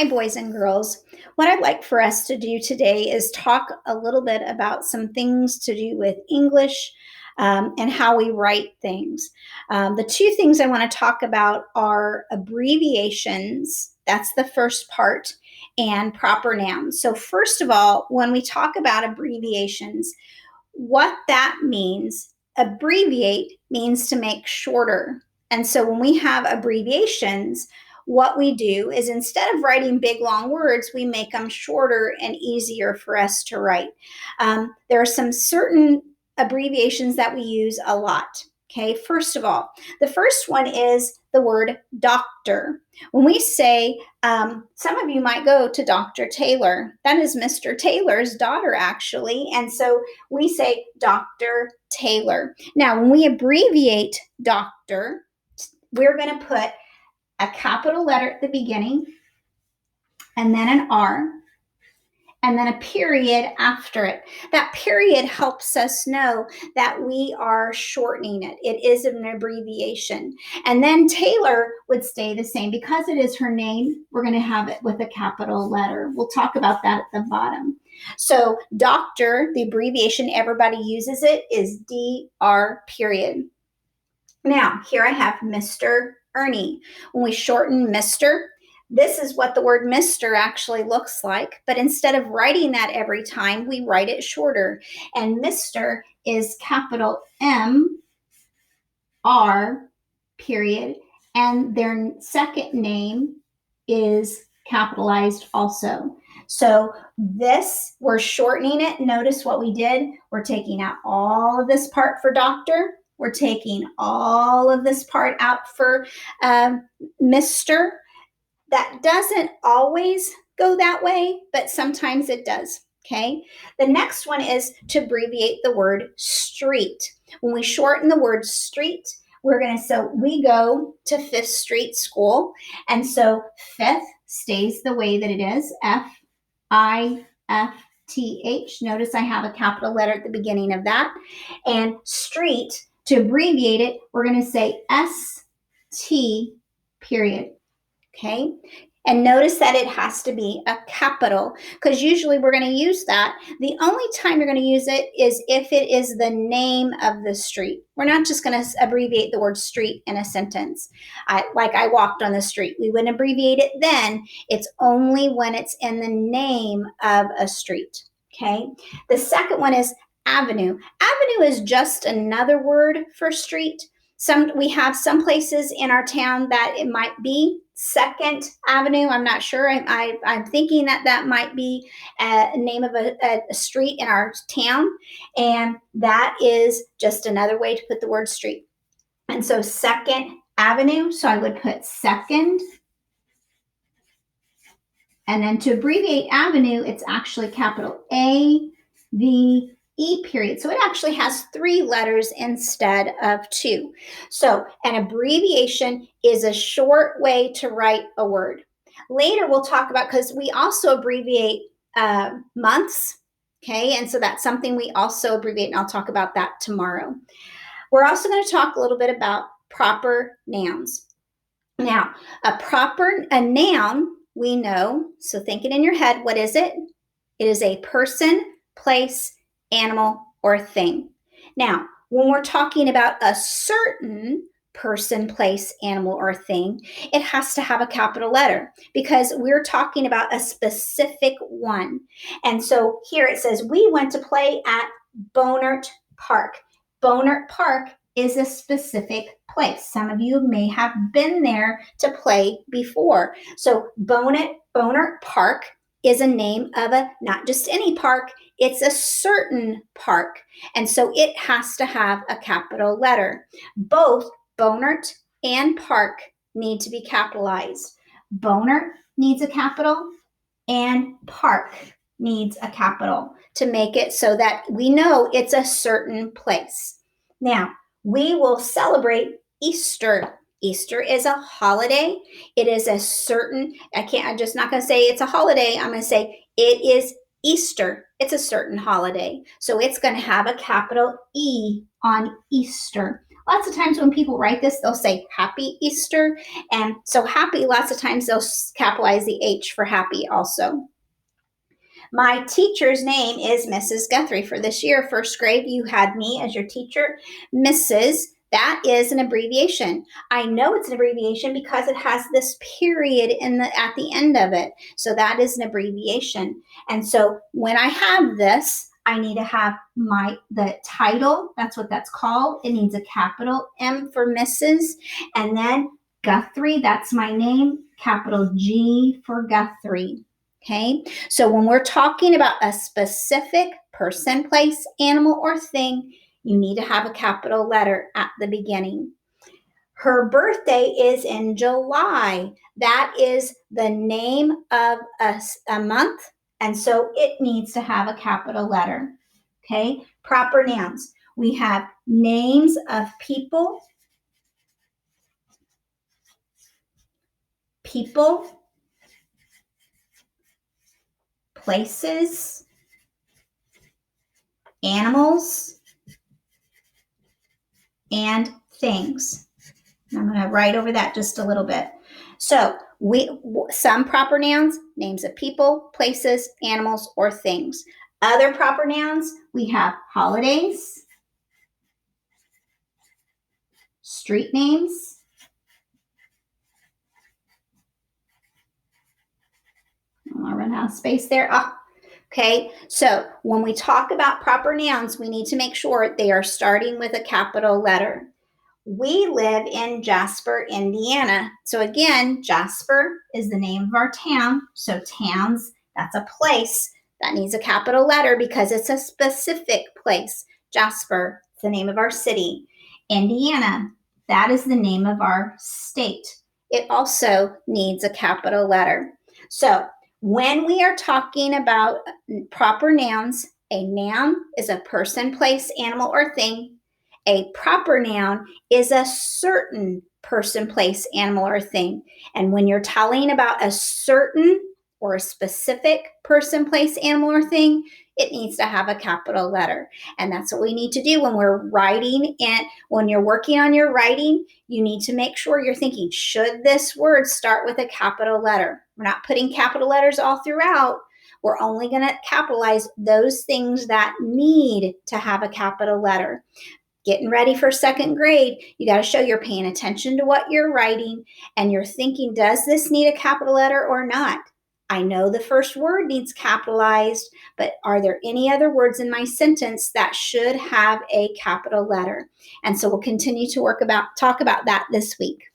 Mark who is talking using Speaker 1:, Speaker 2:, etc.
Speaker 1: Hi, boys and girls. What I'd like for us to do today is talk a little bit about some things to do with English and how we write things. The two things I want to talk about are abbreviations, that's the first part, and proper nouns. So, first of all, when we talk about abbreviations, what that means, abbreviate means to make shorter. And so when we have abbreviations, what we do is instead of writing big long words, we make them shorter and easier for us to write. There are some certain abbreviations that we use a lot. Okay, first of all, the first one is the word doctor. When we say, some of you might go to Dr. Taylor, that is Mr. Taylor's daughter, actually. And so we say Dr. Taylor. Now, when we abbreviate doctor, we're going to put a capital letter at the beginning, and then an R, and then a period after it. That period helps us know that we are shortening it. It is an abbreviation. And then Taylor would stay the same. Because it is her name, we're going to have it with a capital letter. We'll talk about that at the bottom. So doctor, the abbreviation everybody uses it is DR period. Now, here I have Mr. Ernie. When we shorten Mr., this is what the word Mr. actually looks like, but instead of writing that every time, we write it shorter. And Mr. is capital M-R period, and their second name is capitalized also. So this, we're shortening it. Notice what we did. We're taking out all of this part for doctor. We're taking all of this part out for Mr. That doesn't always go that way, but sometimes it does. Okay. The next one is to abbreviate the word street. When we shorten the word street, we go to Fifth Street School. And so Fifth stays the way that it is, F-I-F-T-H. Notice I have a capital letter at the beginning of that. And street, to abbreviate it, we're going to say S-T period. Okay. And notice that it has to be a capital, because usually we're going to use that. The only time you're going to use it is if it is the name of the street. We're not just going to abbreviate the word street in a sentence. Like I walked on the street. We wouldn't abbreviate it then. It's only when it's in the name of a street. Okay. The second one is avenue. Avenue is just another word for street. We have some places in our town that it might be Second Avenue. I'm not sure. I'm thinking that might be a name of a street in our town, and that is just another way to put the word street. And so Second Avenue, so I would put second, and then to abbreviate avenue, it's actually capital A-V E period. So it actually has 3 letters instead of 2. So an abbreviation is a short way to write a word. Later we'll talk about, because we also abbreviate months, okay? And so that's something we also abbreviate, and I'll talk about that tomorrow. We're also going to talk a little bit about proper nouns. Now, a noun, we know, so think it in your head, what is it? It is a person, place, animal, or thing. Now, when we're talking about a certain person, place, animal, or thing, it has to have a capital letter, because we're talking about a specific one. And so here it says, we went to play at Bonert Park. Bonert Park is a specific place. Some of you may have been there to play before. So Bonert Park is a name of not just any park, it's a certain park. And so it has to have a capital letter. Both Bonert and park need to be capitalized. Bonert needs a capital and park needs a capital to make it so that we know it's a certain place. Now, we will celebrate Easter. Easter is a holiday. It is a certain, I'm just not going to say it's a holiday. I'm going to say it is Easter. It's a certain holiday. So it's going to have a capital E on Easter. Lots of times when people write this, they'll say Happy Easter. And so happy, lots of times they'll capitalize the H for happy also. My teacher's name is Mrs. Guthrie. For this year, first grade, you had me as your teacher. Mrs. That is an abbreviation. I know it's an abbreviation because it has this period at the end of it. So that is an abbreviation. And so when I have this, I need to have the title. That's what that's called. It needs a capital M for Mrs. And then Guthrie, that's my name, capital G for Guthrie. Okay, so when we're talking about a specific person, place, animal, or thing, you need to have a capital letter at the beginning. Her birthday is in July. That is the name of a month, and so it needs to have a capital letter. Okay, proper nouns. We have names of people, places, animals, and things. I'm going to write over that just a little bit. So some proper nouns, names of people, places, animals, or things. Other proper nouns, we have holidays, street names, I'll run out of space there. Okay, so when we talk about proper nouns, we need to make sure they are starting with a capital letter. We live in Jasper, Indiana. So again, Jasper is the name of our town. So towns, that's a place that needs a capital letter because it's a specific place. Jasper, it's the name of our city. Indiana, that is the name of our state. It also needs a capital letter. So when we are talking about proper nouns, a noun is a person, place, animal, or thing. A proper noun is a certain person, place, animal, or thing. And when you're telling about a certain or a specific person, place, animal, or thing, it needs to have a capital letter. And that's what we need to do when we're writing. And when you're working on your writing, you need to make sure you're thinking, should this word start with a capital letter? We're not putting capital letters all throughout. We're only going to capitalize those things that need to have a capital letter. Getting ready for second grade, you got to show you're paying attention to what you're writing and you're thinking, does this need a capital letter or not? I know the first word needs capitalized, but are there any other words in my sentence that should have a capital letter? And so we'll continue to talk about that this week.